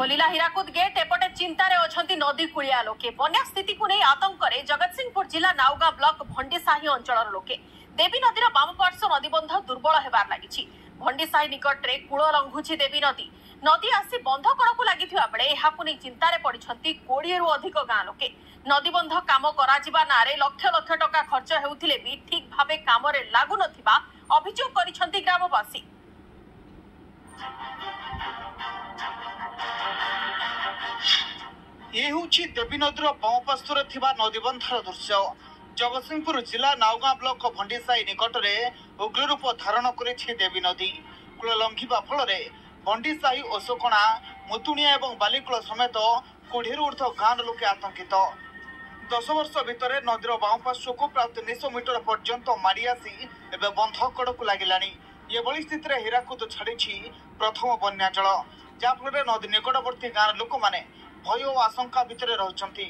खोलिला Hirakud gate एपटे चिंतार अछंती नदी कूलिया लोके बन्या स्थिति को नहीं आतंक जगतसिंहपुर जिला नाउगा ब्लॉक भंडीसाही अंचल लोके देवी नदीर बाम पार्श्व नदीबंध दुर्बल होबार लगी भंडीसाही निकटरे कूल लंघुची देवी नदी नदी आसी बंध कड़क लगी बेले नहीं चिंतार पड़ती 20 रु अधिक गाँ लोके नदीबंध काम करा नारे लक्ष लक्ष टका खर्च होउथिले भी ठीक भावे काम लागू नथिबा अभियोग करिसंती ग्रामवासी। ये हूँ देवी नदीर बमपार्श्वर नदीबंधर दृश्य जगतसिंहपुर जिला नाउगाँ ब्लॉक भंडीसाही निकट में उग्र रूप धारण कर देवी नदी कूल लंघिबा फल भंडीसाही ओसोकणा मुतुणिया और बालिकुल समेत 20 ऊर्ध्व गाँव लोके आतंकित 10 वर्ष भितर नदीर बामपार्श्व को प्राय 300 मीटर पर्यंत माड़ी आसी एवं बंध कड़क लगिलानी एभली स्थित हीराकुद छाड़ी प्रथम बन्या जल जहाँफल नदी निकटवर्ती गाँव लोक मैंने भय और आशंका भितर रहउछंती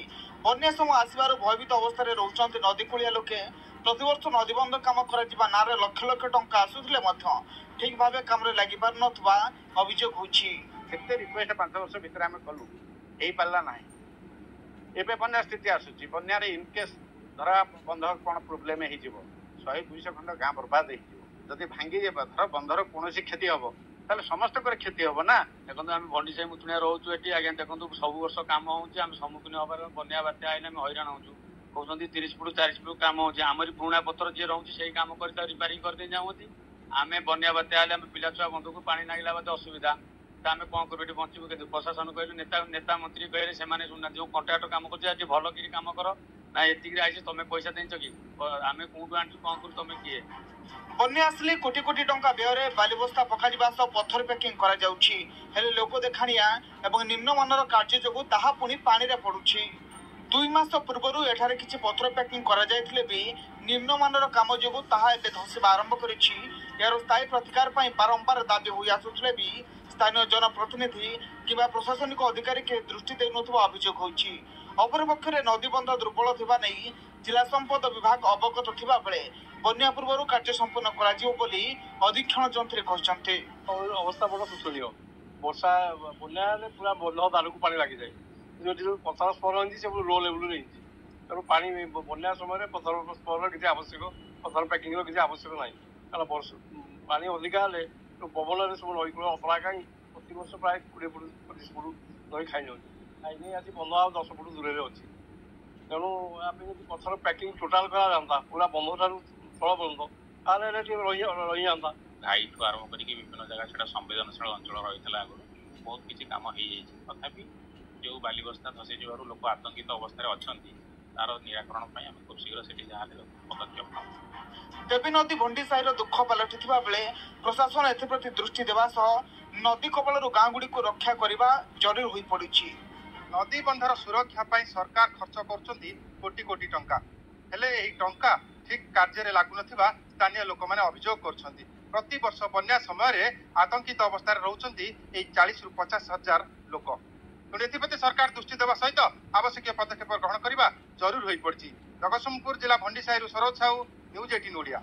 बन्या समय आसबार भयभीत अवस्था रहउछंती नदीकूलिया लोके प्रतिवर्ष नदीबंध काम करा नारे लक्ष लक्ष टंका आसुथिले मध्य ठीक भाव काम लगी पार नथबा अभियोग होछि। केते रिक्वेस्ट 5 वर्ष भितर आमे कलु एई पाला नाही एबे बन्या स्थिति आसुछि बन्या रे इनकेस धरा बंध कोन प्रॉब्लम हे जिवो 100-200 खंड गाँ बर्बाद हे जिवो जदि भांगी जेबा धरा बंधर कोनोसी क्षति हबो ताले समस्त कर क्षति हबो ना देखो आम भंडीसाही मुतुणिया रहउछु एटी आज्ञा देखो सब वर्ष काम होउछि आम सम्मुखीन हबार बन्या बात्या आइले आम हैरान होउछु कहउछंती 30 फुट 40 फुट काम होउछि आमरी पुणा पत्र जे रहउछि सेही काम करता रिपेयरिंग कर दे जाउछि आमे बन्या बात्या आइले आम पिला छुआ बंधु को पानी नागिला बात असुविधा त आमे कोन करबे बंचिबो के प्रशासन कहले नेता मंत्री कहले से माने सुना जो कॉन्ट्रैक्टर काम करछ आज भलो किरी काम करो ना एतिक आइछ तमे पैसा देंछ कि आमे कोठु आंटी कोन करू तमे किए बन्या आसले कोटी कोटी टंका व्यय बालिबस्ता पकाजिबा सह पत्थर पैकिंग करा जाउछि हेले लोक देखाणिया एवं निम्नमानर कार्य जोगु ताहा पुनी पानी रे पडुछि 2 मास पूर्व एठारे किछि पत्थर पैकिंग करा जायथिले भी निम्नमानर काम जोगु ताहा एबे धसिबा आरंभ करिछि यार स्थायी प्रतिकार पई बारंबार दाबी होई आसुथिले भी स्थानीय जनप्रतिनिधि किबा प्रशासनिक अधिकारी के दृष्टि देउनथबा अभियोग होइछि। अपरपक्षे नदीबंध दुर्बल थिबा नै जिला संपद विभाग अवगत थिबा बेले बन्या पूर्व कार्य संपन्न कर अधीक्षण जंत्री कहते अवस्था बड़ा शोचनीय वर्षा बन्या पूरा बंध दार को पानी लगी जाए जो पथर स्पर रही सब लो लेवल रही तेणु पा बन्या समय पथर स्पर किसी आवश्यक पथर पैकिंग किसी आवश्यक ना कारण पा अधिका हेल्ले पवन सब नईकूल अपरा कहीं प्रति वर्ष प्राय 20-25 फुट नई खाई खाई आज बंध आ 10 फुट दूर अच्छी तेणु आम जब पथर पैकिंग टोटाल करा पूरा बंध ठार फल बंध रही जाता घाई ठू आरंभ कर विभिन्न जगह से संवेदनशील अंचल रही है आगुरी बहुत किसी कम हो तथापि जो बालिबस्ता धसी जबार लोक आतंकित अवस्था अच्छा तार निराकरण आम खूब शीघ्र से पदक्षेप नौ देवी नदी भंडीसाही दुख पलटि बेले प्रशासन एप्रति दृष्टि देवा नदी कबल गाँ गुड़ी को रक्षा करने जरूरी हो पड़ी नदी बंधर सुरक्षा पाई सरकार खर्च कर कोटी कोटी टंका हेले एही टंका ठीक कार्य लागू नथिबा स्थानीय लोक माने अभियोग करछंती प्रति वर्ष बन्या समय आतंकित अवस्था रहउछंती 40 ରୁ 50 हजार लोक एप्रति सरकार दृष्टि देवा सहित आवश्यक पदक्षेप ग्रहण करने जरूर हो पड़ी। जगतसिंहपुर जिला भंडीसाही सरोज साहू न्यूज 18 ओडिया।